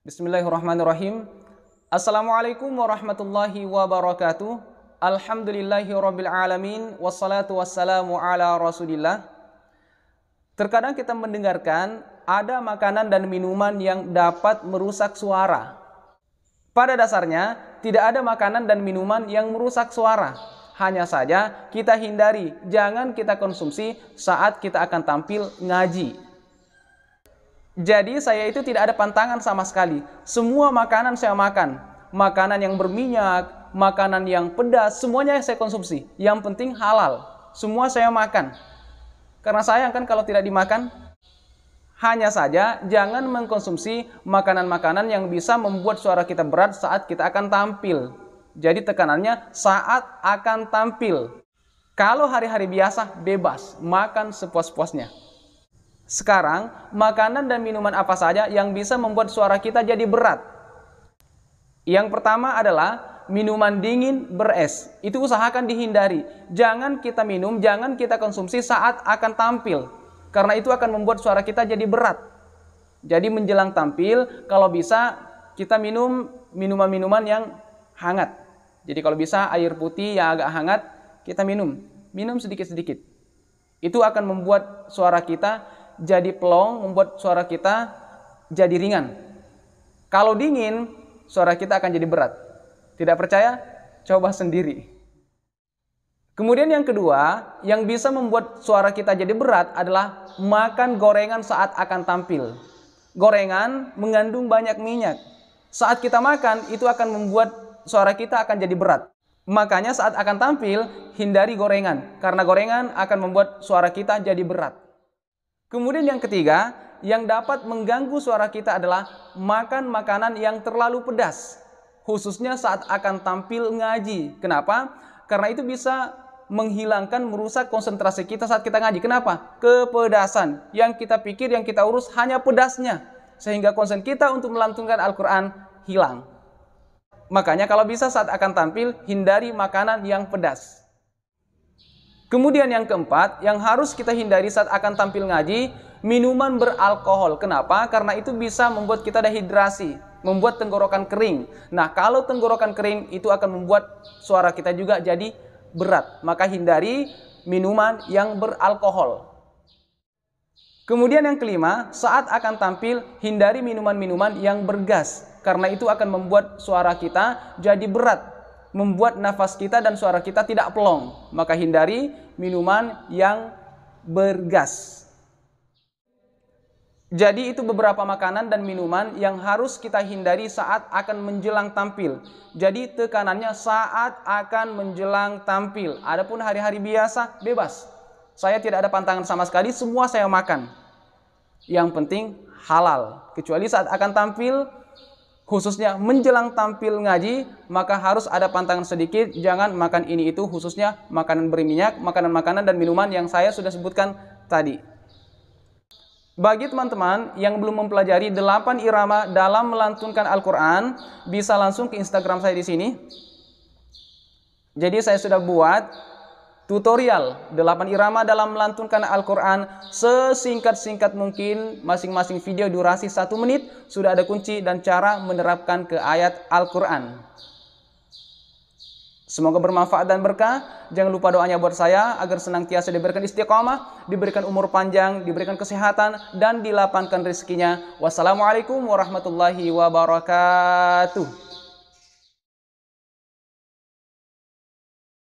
Bismillahirrahmanirrahim. Assalamualaikum warahmatullahi wabarakatuh. Alhamdulillahirabbil alamin wassalatu wassalamu ala Rasulillah. Terkadang kita mendengarkan ada makanan dan minuman yang dapat merusak suara. Pada dasarnya tidak ada makanan dan minuman yang merusak suara. Hanya saja kita hindari, jangan kita konsumsi saat kita akan tampil ngaji. Jadi saya itu tidak ada pantangan sama sekali. Semua makanan saya makan. Makanan yang berminyak, makanan yang pedas, semuanya saya konsumsi. Yang penting halal. Semua saya makan. Karena sayang kan kalau tidak dimakan. Hanya saja jangan mengkonsumsi makanan-makanan yang bisa membuat suara kita berat saat kita akan tampil. Jadi tekanannya saat akan tampil. Kalau hari-hari biasa bebas, makan sepuas-puasnya. Sekarang, makanan dan minuman apa saja yang bisa membuat suara kita jadi berat? Yang pertama adalah minuman dingin beres. Itu usahakan dihindari. Jangan kita minum, jangan kita konsumsi saat akan tampil. Karena itu akan membuat suara kita jadi berat. Jadi menjelang tampil, kalau bisa kita minum minuman-minuman yang hangat. Jadi kalau bisa air putih yang agak hangat, kita minum. Minum sedikit-sedikit. Itu akan membuat suara kita jadi plong, membuat suara kita jadi ringan. Kalau dingin, suara kita akan jadi berat. Tidak percaya? Coba sendiri. Kemudian yang kedua, yang bisa membuat suara kita jadi berat adalah makan gorengan saat akan tampil. Gorengan mengandung banyak minyak. Saat kita makan, itu akan membuat suara kita akan jadi berat. Makanya saat akan tampil, hindari gorengan. Karena gorengan akan membuat suara kita jadi berat. Kemudian yang ketiga, yang dapat mengganggu suara kita adalah makan makanan yang terlalu pedas. Khususnya saat akan tampil ngaji. Kenapa? Karena itu bisa menghilangkan, merusak konsentrasi kita saat kita ngaji. Kenapa? Kepedasan. Yang kita pikir, yang kita urus hanya pedasnya. Sehingga konsen kita untuk melantunkan Al-Quran hilang. Makanya kalau bisa saat akan tampil, hindari makanan yang pedas. Kemudian yang keempat, yang harus kita hindari saat akan tampil ngaji, minuman beralkohol. Kenapa? Karena itu bisa membuat kita dehidrasi, membuat tenggorokan kering. Nah, kalau tenggorokan kering, itu akan membuat suara kita juga jadi berat. Maka hindari minuman yang beralkohol. Kemudian yang kelima, saat akan tampil, hindari minuman-minuman yang bergas. Karena itu akan membuat suara kita jadi berat. Membuat nafas kita dan suara kita tidak plong. Maka hindari minuman yang bergas. Jadi itu beberapa makanan dan minuman yang harus kita hindari saat akan menjelang tampil. Jadi tekanannya saat akan menjelang tampil. Adapun hari-hari biasa bebas. Saya tidak ada pantangan sama sekali, semua saya makan. Yang penting halal. Kecuali saat akan tampil, khususnya menjelang tampil ngaji, maka harus ada pantangan sedikit, jangan makan ini itu, khususnya makanan berminyak, makanan-makanan dan minuman yang saya sudah sebutkan tadi. Bagi teman-teman yang belum mempelajari 8 irama dalam melantunkan Al-Quran, bisa langsung ke Instagram saya di sini. Jadi saya sudah buat tutorial 8 irama dalam melantunkan Al-Quran sesingkat-singkat mungkin. Masing-masing video durasi 1 menit. Sudah ada kunci dan cara menerapkan ke ayat Al-Quran. Semoga bermanfaat dan berkah. Jangan lupa doanya buat saya agar senantiasa diberikan istiqamah, diberikan umur panjang, diberikan kesehatan, dan dilapangkan rezekinya. Wassalamualaikum warahmatullahi wabarakatuh.